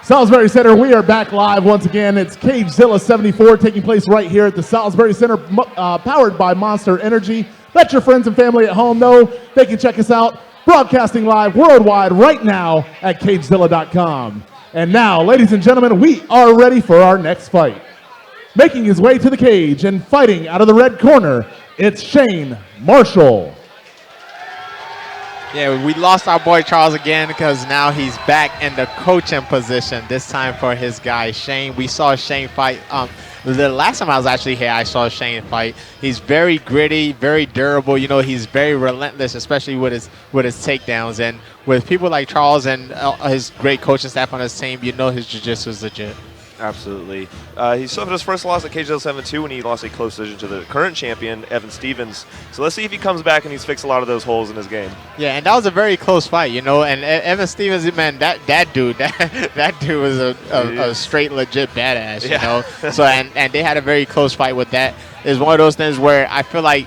Salisbury Center, we are back live once again. It's CageZilla 74 taking place right here at the Salisbury Center, powered by Monster Energy. Let your friends and family at home know they can check us out, broadcasting live worldwide right now at CageZilla.com. And now, ladies and gentlemen, we are ready for our next fight. Making his way to the cage and fighting out of the red corner, it's Shane Marshall. Yeah, we lost our boy Charles again because now he's back in the coaching position, this time for his guy Shane. We saw Shane fight. The last time I was actually here, I saw Shane fight. He's very gritty, very durable. You know, he's very relentless, especially with his takedowns. And with people like Charles and his great coaching staff on his team, you know his jiu-jitsu is legit. Absolutely. He suffered his first loss at CageZilla 7-2 when he lost a close decision to the current champion, Evan Stevens. So let's see if he comes back and he's fixed a lot of those holes in his game. Yeah, and that was a very close fight, you know. And Evan Stevens, man, that dude was a straight legit badass, you know. So and they had a very close fight with that. It's one of those things where I feel like,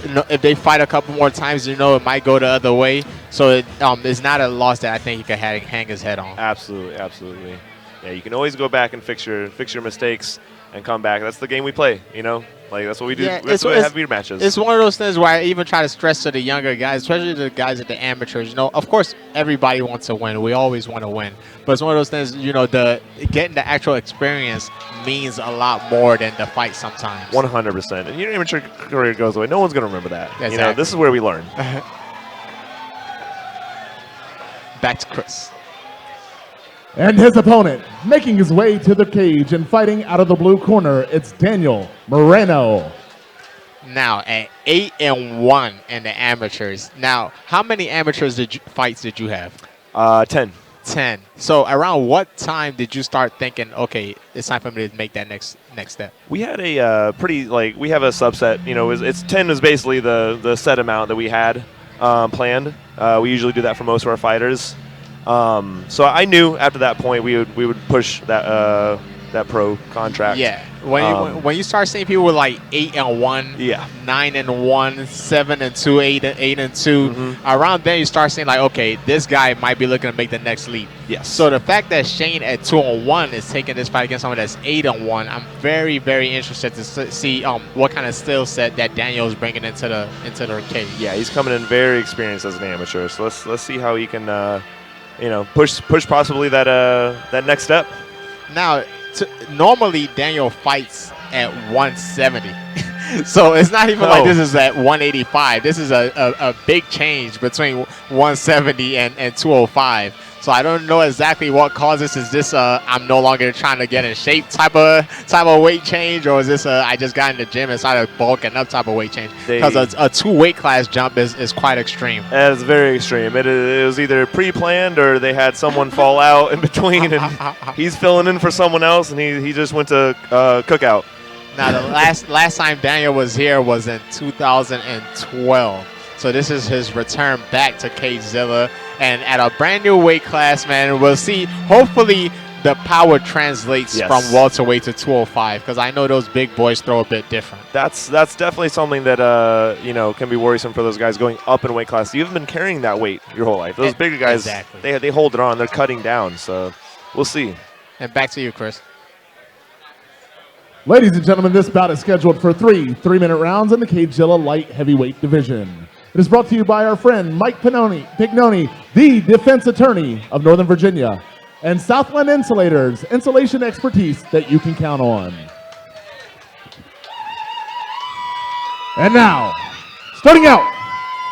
you know, if they fight a couple more times, you know, it might go the other way. So it's not a loss that I think he could hang his head on. Absolutely, absolutely. Yeah, you can always go back and fix your mistakes and come back. That's the game we play, you know? Like, that's what we do. Yeah, that's why we have beer matches. It's one of those things where I even try to stress to the younger guys, especially the guys at the amateurs, you know, of course, everybody wants to win. We always want to win. But it's one of those things, you know, getting the actual experience means a lot more than the fight sometimes. 100%. And your amateur career goes away. No one's going to remember that. Exactly. You know, this is where we learn. Back to Chris. And his opponent, making his way to the cage and fighting out of the blue corner, it's Daniel Moreno. Now, at 8-1 in the amateurs. Now, how many amateurs fights did you have? 10. 10. So, around what time did you start thinking, okay, it's time for me to make that next step? We had a we have a subset. You know, it's 10 is basically the set amount that we had planned. We usually do that for most of our fighters. So I knew after that point we would push that pro contract. Yeah. When you start seeing people with like 8-1, 9-1, 7-2, 8-2, around then you start saying like, okay, this guy might be looking to make the next leap. Yes. So the fact that Shane at 2-1 is taking this fight against someone that's 8-1, I'm very, very interested to see what kind of skill set that Daniel is bringing into the cage. Yeah, he's coming in very experienced as an amateur. So let's see how he can. Push possibly that next step. Now, normally Daniel fights at 170. So it's not even like this is at 185. This is a big change between 170 and 205. So I don't know exactly what causes. Is this I'm no longer trying to get in shape type of weight change, or is this I just got in the gym and started bulking up type of weight change? Because a 2 weight class jump is quite extreme. It is very extreme. It was either pre-planned or they had someone fall out in between, and he's filling in for someone else, and he just went to cookout. Now the last time Daniel was here was in 2012. So this is his return back to CageZilla, and at a brand new weight class, man. We'll see. Hopefully the power translates from welterweight to 205, because I know those big boys throw a bit different. That's definitely something that can be worrisome for those guys going up in weight class. You've been carrying that weight your whole life. Those bigger guys, they hold it on. They're cutting down. So we'll see. And back to you, Chris. Ladies and gentlemen, this bout is scheduled for 3 3-minute rounds in the CageZilla light heavyweight division. It is brought to you by our friend Mike Pignoni, the defense attorney of Northern Virginia, and Southland Insulators, insulation expertise that you can count on. And now, starting out,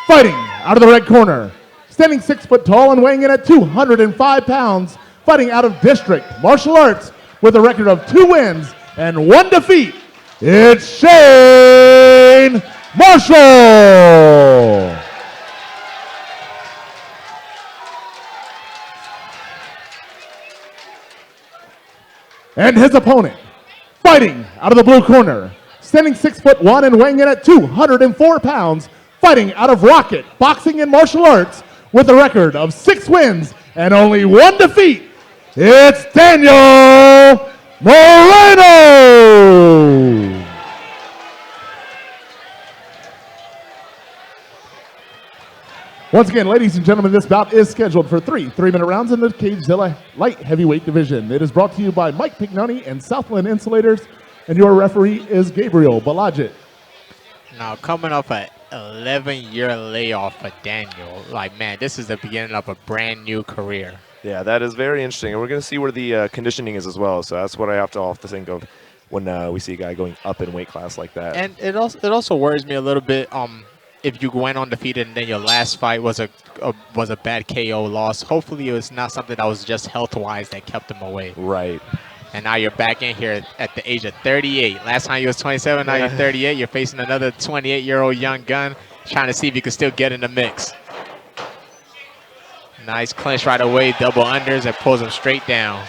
fighting out of the red corner, standing 6 foot tall and weighing in at 205 pounds, fighting out of district martial arts with a record of 2 wins and 1 defeat, it's Shane Marshall. And his opponent, fighting out of the blue corner, standing 6'1" and weighing in at 204 pounds, fighting out of Rocket Boxing and Martial Arts with a record of 6 wins and only 1 defeat, it's Daniel Moreno. Once again, ladies and gentlemen, this bout is scheduled for 3 3-minute rounds in the CageZilla light heavyweight division. It is brought to you by Mike Pignoni and Southland Insulators, and your referee is Gabriel Balajit. Now, coming off an 11-year layoff for Daniel, like, man, this is the beginning of a brand new career. Yeah, that is very interesting, and we're going to see where the conditioning is as well. So that's what I have to think of when we see a guy going up in weight class like that. And it also worries me a little bit. If you went undefeated and then your last fight was a bad KO loss, hopefully it was not something that was just health-wise that kept him away. Right. And now you're back in here at the age of 38. Last time you was 27, now you're 38. You're facing another 28-year-old young gun, trying to see if you can still get in the mix. Nice clinch right away, double unders, and pulls him straight down.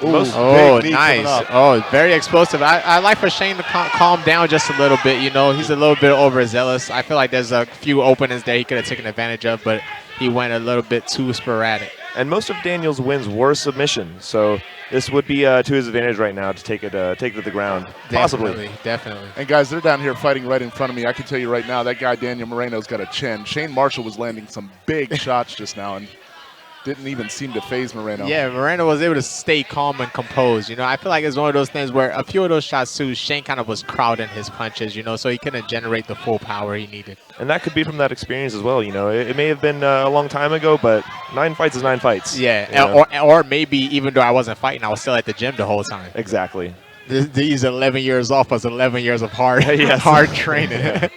Ooh, oh, nice. Oh, very explosive. I like for Shane to calm down just a little bit. You know, he's a little bit overzealous. I feel like there's a few openings there he could have taken advantage of, but he went a little bit too sporadic. And most of Daniel's wins were submission, so this would be to his advantage right now to take it to the ground. Possibly. Definitely. And guys, they're down here fighting right in front of me. I can tell you right now, that guy Daniel Moreno's got a chin. Shane Marshall was landing some big shots just now and didn't even seem to phase Moreno. Yeah, Moreno was able to stay calm and composed. You know, I feel like it's one of those things where a few of those shots too, Shane kind of was crowding his punches, you know, so he couldn't generate the full power he needed. And that could be from that experience as well, you know. It may have been a long time ago, but 9 fights is 9 fights. Yeah, or maybe even though I wasn't fighting, I was still at the gym the whole time. Exactly. These 11 years off was 11 years of hard training.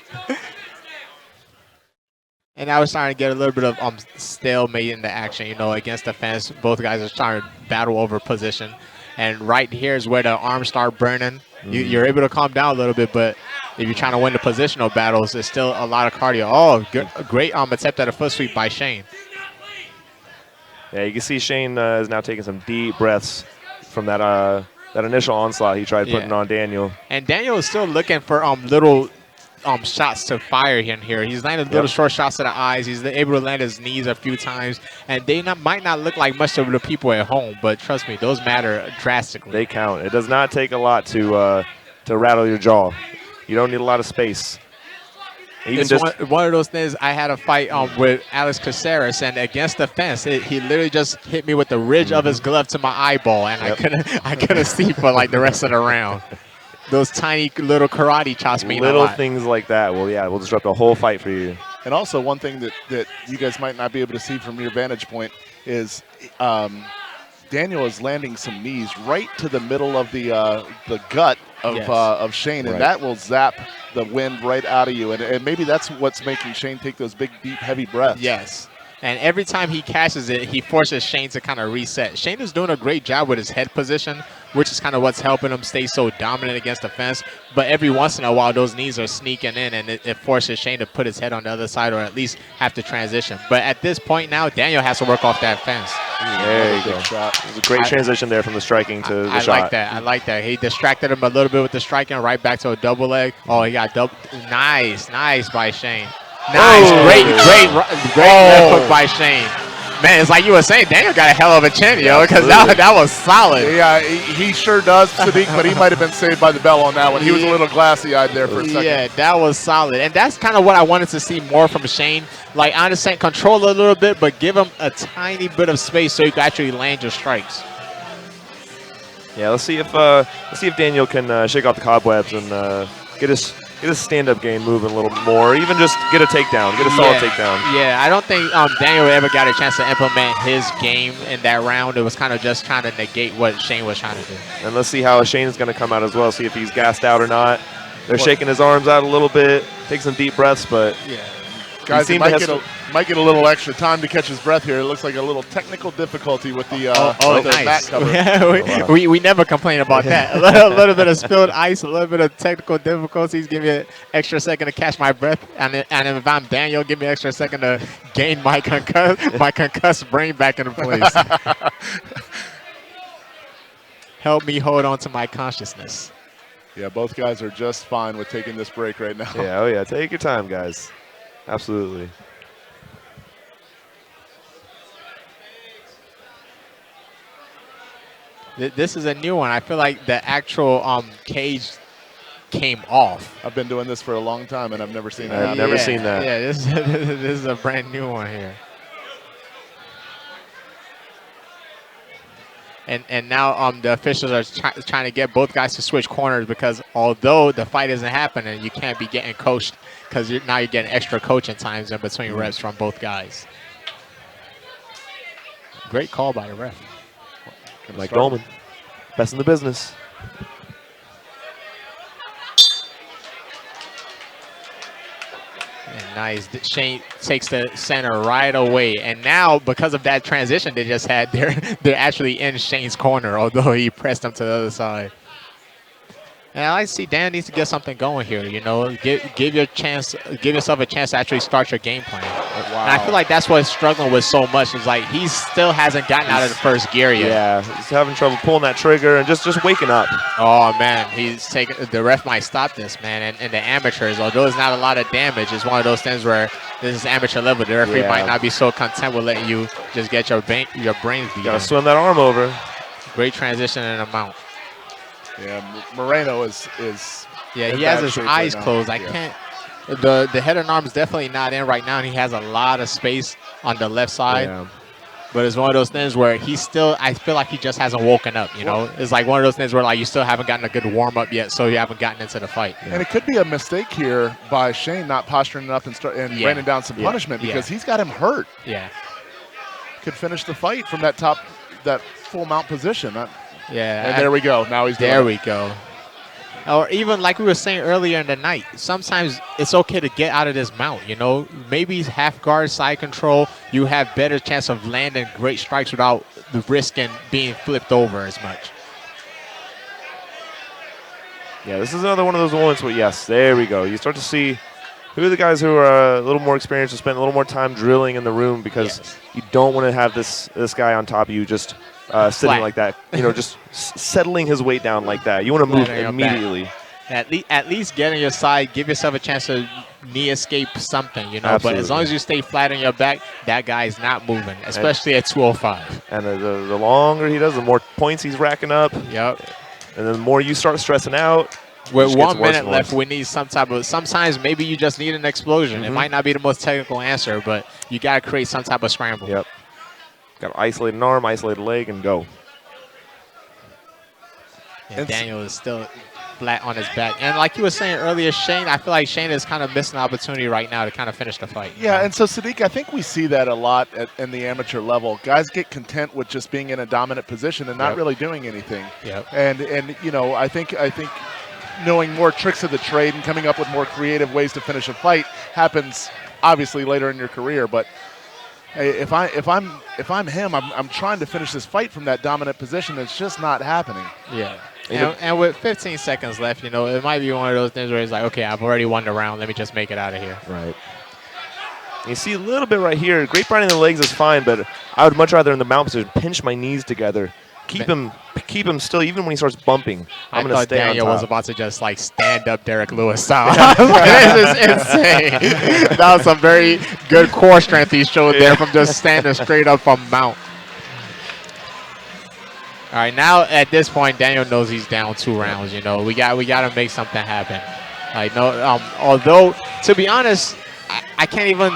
And I was trying to get a little bit of stalemate in the action, you know, against the fence. Both guys are trying to battle over position. And right here is where the arms start burning. You're able to calm down a little bit, but if you're trying to win the positional battles, it's still a lot of cardio. Oh, great attempt at a foot sweep by Shane. Yeah, you can see Shane is now taking some deep breaths from that initial onslaught he tried putting on Daniel. And Daniel is still looking for little shots to fire in here. He's landed little short shots to the eyes. He's able to land his knees a few times, and they might not look like much to the people at home, but trust me, those matter drastically. They count. It does not take a lot to rattle your jaw. You don't need a lot of space. Even it's just one of those things. I had a fight with Alex Caceres, and against the fence, he literally just hit me with the ridge of his glove to my eyeball, and I couldn't see for like the rest of the round. Those tiny little karate chops mean a lot. Little things like that will disrupt the whole fight for you. And also one thing that you guys might not be able to see from your vantage point is Daniel is landing some knees right to the middle of the gut of Shane, and that will zap the wind right out of you. And maybe that's what's making Shane take those big, deep, heavy breaths. Yes. And every time he catches it, he forces Shane to kind of reset. Shane is doing a great job with his head position, which is kind of what's helping him stay so dominant against the fence. But every once in a while, those knees are sneaking in, and it forces Shane to put his head on the other side or at least have to transition. But at this point now, Daniel has to work off that fence. There you go. Shot. It was a great transition there from the striking to the shot. I like that. I like that. He distracted him a little bit with the striking, right back to a double leg. Oh, he got double. Nice by Shane. Nice, great left hook by Shane. Man, it's like you were saying, Daniel got a hell of a chin, yo, because that was solid. Yeah, he sure does, Sadiq, but he might have been saved by the bell on that one. He was a little glassy-eyed there for a second. Yeah, that was solid. And that's kind of what I wanted to see more from Shane. Like, I understand, control a little bit, but give him a tiny bit of space so you can actually land your strikes. Yeah, let's see if Daniel can shake off the cobwebs and get his stand-up game moving a little more, even just get a takedown, get a solid takedown. Yeah, I don't think Daniel ever got a chance to implement his game in that round. It was kind of just trying to negate what Shane was trying to do. And let's see how Shane is going to come out as well, see if he's gassed out or not. They're shaking his arms out a little bit, take some deep breaths, but guys, he might get a little extra time to catch his breath here. It looks like a little technical difficulty with the mat cover. we never complain about that. A little bit of spilled ice, a little bit of technical difficulties. Give me an extra second to catch my breath, and if I'm Daniel, give me an extra second to gain my concussed brain back into place. Help me hold on to my consciousness. Yeah, both guys are just fine with taking this break right now. Yeah, take your time, guys. Absolutely. This is a new one. I feel like the actual cage came off. I've been doing this for a long time, and I've never seen that. I've never seen that. Yeah, this is a brand new one here. And now the officials are trying to get both guys to switch corners, because although the fight isn't happening, you can't be getting coached, because now you're getting extra coaching times in between reps from both guys. Great call by the ref. Mike Dolman, best in the business. And nice. Shane takes the center right away. And now, because of that transition they just had, they're actually in Shane's corner, although he pressed them to the other side. And I see Dan needs to get something going here. You know, give yourself a chance to actually start your game plan. Wow. And I feel like that's what he's struggling with so much. Is like he still hasn't gotten out of the first gear yet. Yeah, he's having trouble pulling that trigger and just waking up. Oh man, the ref might stop this, man. And the amateurs, although there's not a lot of damage, it's one of those things where this is amateur level. The referee might not be so content with letting you just get your brains beat. Gotta swim that arm over. Great transition and amount. Yeah, Moreno is. Yeah, he has his eyes closed. I can't. The head and arm is definitely not in right now, and he has a lot of space on the left side. Yeah. But it's one of those things where I feel like he just hasn't woken up, you know? It's like one of those things where like you still haven't gotten a good warm-up yet, so you haven't gotten into the fight. Yeah. And it could be a mistake here by Shane not posturing up and raining down some punishment, because he's got him hurt. Yeah. Could finish the fight from that full mount position. Yeah. And there we go. Now he's there. We go. Or even like we were saying earlier in the night, sometimes it's okay to get out of this mount, you know? Maybe half guard, side control, you have better chance of landing great strikes without the risk in being flipped over as much. Yeah, this is another one of those moments where, yes, there we go. You start to see who are the guys who are a little more experienced and spend a little more time drilling in the room, because you don't want to have this guy on top of you just sitting like that, you know, just settling his weight down like that. You want to move immediately. At least get on your side, give yourself a chance to knee escape something, you know. Absolutely. But as long as you stay flat on your back, that guy is not moving, especially at 205. And the longer he does, the more points he's racking up. Yep. And the more you start stressing out. With 1 minute left, we need some type of, sometimes maybe you just need an explosion. It might not be the most technical answer, but you got to create some type of scramble. Yep. Got to isolate an arm, isolate a leg, and go. And Daniel is still flat on his back. And like you were saying earlier, Shane, I feel like Shane is kind of missing an opportunity right now to kind of finish the fight. Yeah, and so Sadiq, I think we see that a lot in the amateur level. Guys get content with just being in a dominant position and not really doing anything. Yep. And you know, I think knowing more tricks of the trade and coming up with more creative ways to finish a fight happens obviously later in your career. But if I'm him, I'm trying to finish this fight from that dominant position. It's just not happening. Yeah. And with 15 seconds left, you know, it might be one of those things where it's like, okay, I've already won the round. Let me just make it out of here. Right. You see a little bit right here. Great grinding the legs is fine, but I would much rather in the mount position pinch my knees together. Keep him still, even when he starts bumping. I'm going to stay Daniel on top. was about to just like stand up Derek Lewis style. This is insane. That was some very good core strength he showed there from just standing straight up from mount. All right, now at this point, Daniel knows he's down 2 rounds. You know, we got to make something happen. Like although to be honest, I can't even.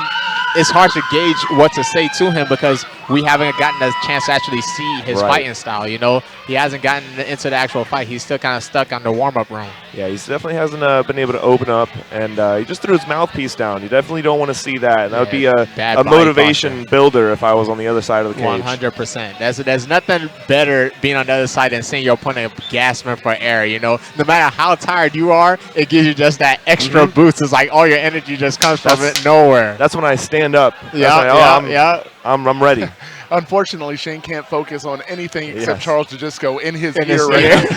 It's hard to gauge what to say to him because we haven't gotten a chance to actually see his fighting style. You know, he hasn't gotten into the actual fight. He's still kind of stuck on the warm-up room. Yeah, he definitely hasn't been able to open up, and he just threw his mouthpiece down. You definitely don't want to see that. And that would be a motivation builder if I was on the other side of the cage. 100%. There's nothing better being on the other side than seeing your opponent gasping for air. You know, no matter how tired you are, it gives you just that extra boost. It's like all your energy just comes from it nowhere. That's when I stand up. I'm ready. Unfortunately, Shane can't focus on anything except Charles Dejisco in his ear right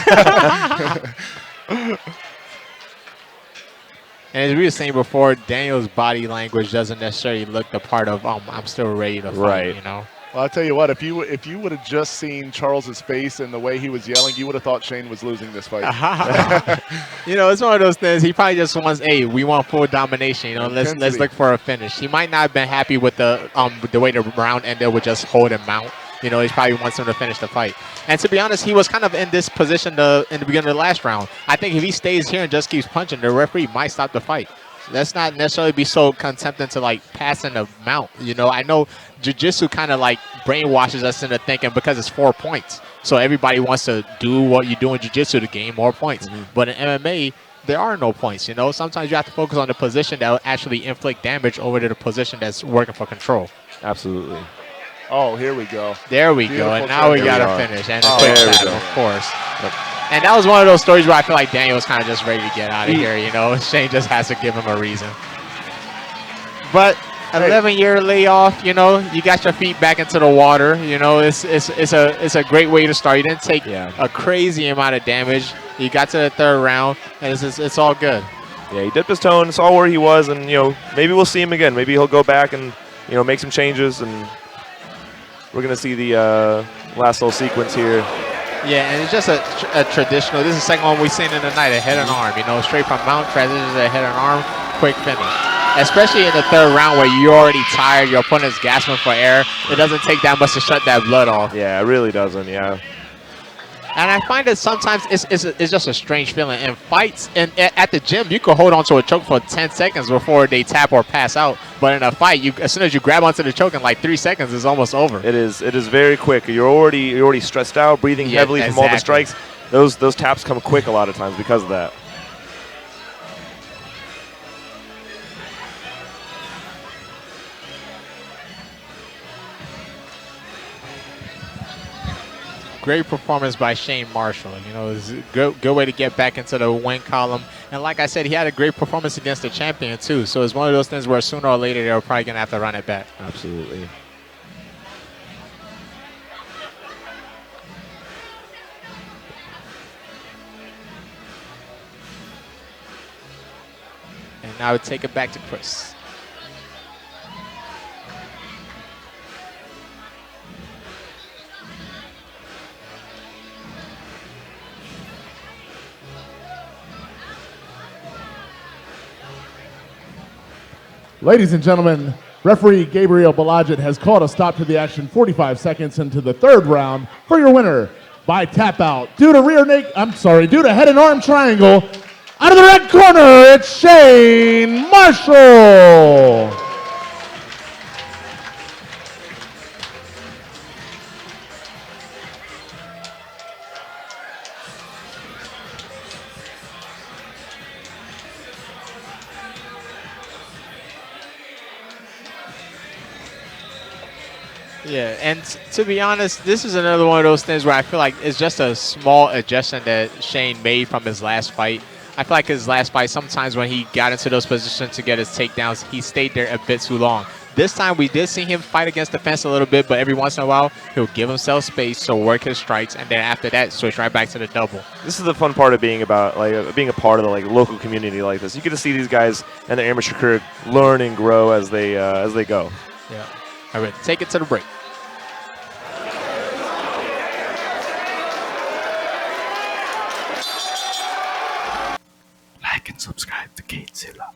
now. And as we were saying before, Daniel's body language doesn't necessarily look the part of I'm still ready to fight, you know. Well, I'll tell you what, if you would have just seen Charles's face and the way he was yelling, you would have thought Shane was losing this fight. You know, it's one of those things. He probably just wants, hey, we want full domination. You know, let's look for a finish. He might not have been happy with the way the round ended with just holding mount. You know, he probably wants him to finish the fight. And to be honest, he was kind of in this position in the beginning of the last round. I think if he stays here and just keeps punching, the referee might stop the fight. Let's not necessarily be so contemplative to like passing the mount. You know, I know jiu-jitsu kind of like brainwashes us into thinking because it's 4 points. So everybody wants to do what you do in jiu-jitsu to gain more points. But in MMA, there are no points. You know, sometimes you have to focus on the position that will actually inflict damage over to the position that's working for control. Absolutely. Oh, here we go. There we Beautiful go. And now we There we got to are. finish. And a Oh, quick there we battle, go. of course. And that was one of those stories where I feel like Daniel was kind of just ready to get out of here. You know, Shane just has to give him a reason. But 11-year layoff, you know, you got your feet back into the water. You know, it's a great way to start. You didn't take a crazy amount of damage. You got to the third round, and it's all good. Yeah, he dipped his toe and saw where he was, and you know, maybe we'll see him again. Maybe he'll go back and you know make some changes, and we're gonna see the last little sequence here. Yeah, and it's just a traditional. This is the second one we've seen in the night, a head and arm. You know, straight from mount, transition to a head and arm, quick finish. Especially in the third round where you're already tired, your opponent's gasping for air. It doesn't take that much to shut that blood off. Yeah, it really doesn't. Yeah. And I find that sometimes it's just a strange feeling. In fights, and at the gym, you could hold on to a choke for 10 seconds before they tap or pass out. But in a fight, as soon as you grab onto the choke in like 3 seconds, it's almost over. It is very quick. You're already stressed out, breathing heavily from all the strikes. Those taps come quick a lot of times because of that. Great performance by Shane Marshall. You know, it's a good way to get back into the win column. And like I said, he had a great performance against the champion too. So it's one of those things where sooner or later they're probably gonna have to run it back. Absolutely. And now we take it back to Chris. Ladies and gentlemen, referee Gabriel Balajit has called a stop to the action 45 seconds into the third round for your winner by tap out. Due to head and arm triangle, out of the red corner, it's Shane Marshall. Yeah, and to be honest, this is another one of those things where I feel like it's just a small adjustment that Shane made from his last fight. I feel like his last fight, sometimes when he got into those positions to get his takedowns, he stayed there a bit too long. This time we did see him fight against the fence a little bit, but every once in a while, he'll give himself space to work his strikes, and then after that, switch right back to the double. This is the fun part of being a part of the local community like this. You get to see these guys and their amateur career learn and grow as they go. Yeah. All right, take it to the break. Like and subscribe to CageZilla.